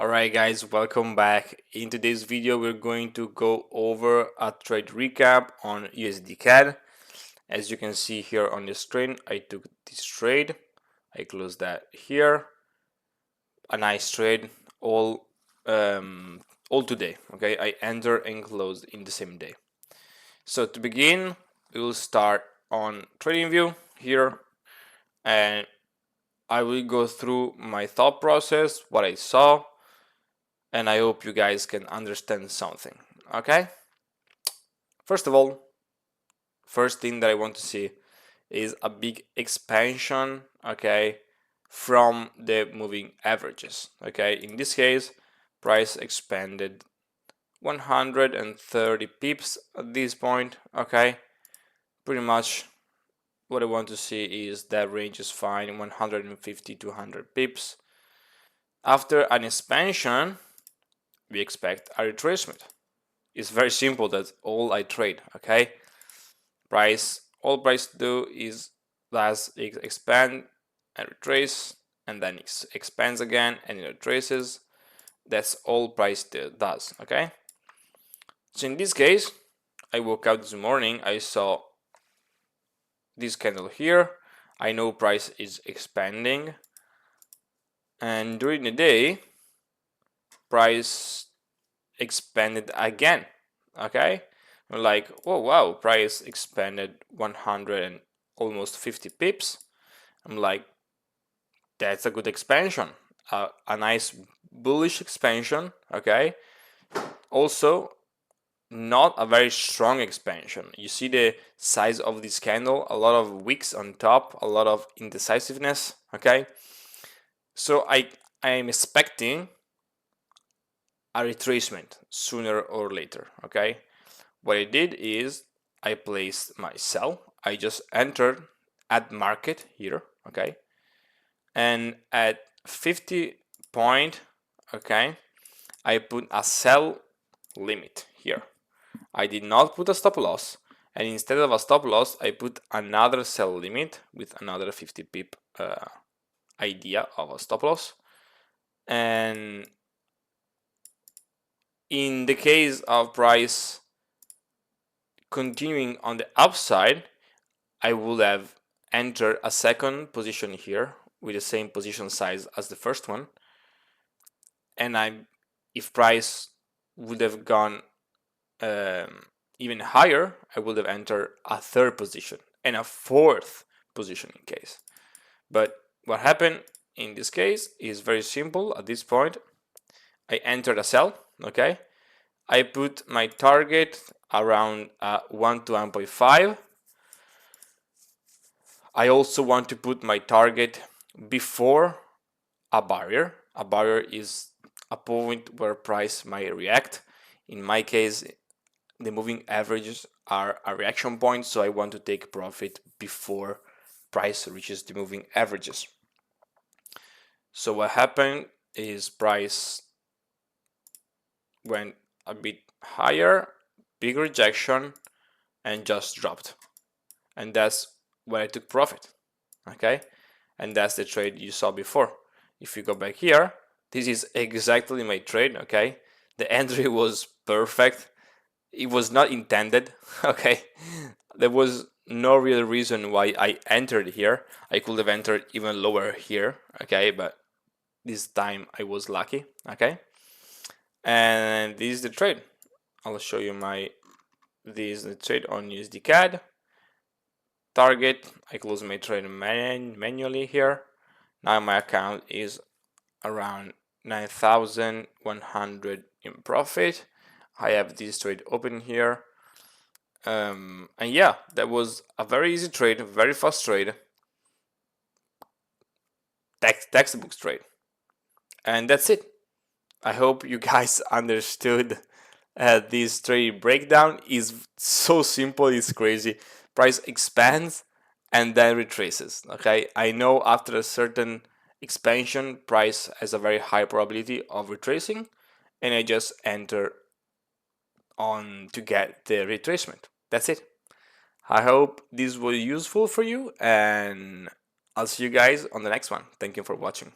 Alright guys, welcome back. In today's video we're going to go over a trade recap on USDCAD. As you can see here on the screen, I took this trade. I closed that here. A nice trade all today. Okay, I entered and closed in the same day. So to begin, we will start on TradingView here, and I will go through my thought process, what I saw, and I hope you guys can understand something. Okay, first of all, first thing that I want to see is a big expansion, okay, from the moving averages. Okay, in this case, price expanded 130 pips at this point. Okay, pretty much what I want to see is that range is fine, 150 to 100 pips. After an expansion, we expect a retracement. It's very simple. That's all I trade. Okay, all price do is does expand and retrace, and then it expands again and it retraces. That's all price does. Okay, so in this case, I woke up this morning, I saw this candle here. I know price is expanding, and during the day price expanded again. Okay, I'm like, oh wow, price expanded 100 and almost 50 pips. I'm like, that's a good expansion, a nice bullish expansion. Okay, also not a very strong expansion. You see the size of this candle, a lot of wicks on top, a lot of indecisiveness. Okay, so I am expecting a retracement sooner or later. Okay, what I did is I placed my sell. I just entered at market here. Okay, and at 50 point, okay, I put a sell limit here. I did not put a stop loss, and instead of a stop loss, I put another sell limit with another 50 pip idea of a stop loss. And in the case of price continuing on the upside, I would have entered a second position here with the same position size as the first one, and if price would have gone even higher, I would have entered a third position and a fourth position in case. But what happened in this case is very simple. At this point, I entered a sell. Okay, I put my target around 1 to 1.5. I also want to put my target before a barrier. A barrier is a point where price might react. In my case, the moving averages are a reaction point, so I want to take profit before price reaches the moving averages. So what happened is price went a bit higher, big rejection, and just dropped. And that's where I took profit. Okay, and that's the trade you saw before. If you go back here, this is exactly my trade. Okay, the entry was perfect. It was not intended. Okay, there was no real reason why I entered here. I could have entered even lower here. Okay, but this time I was lucky. Okay, and this is the trade. I'll show you this is the trade on USDCAD. Target, I close my trade manually here. Now my account is around 9,100 in profit. I have this trade open here. And yeah, that was a very easy trade, very fast trade, textbook trade. And that's it. I hope you guys understood this trade breakdown. Is so simple, it's crazy. Price expands and then retraces. Okay, I know after a certain expansion, price has a very high probability of retracing, and I just enter on to get the retracement. That's it. I hope this was useful for you, and I'll see you guys on the next one. Thank you for watching.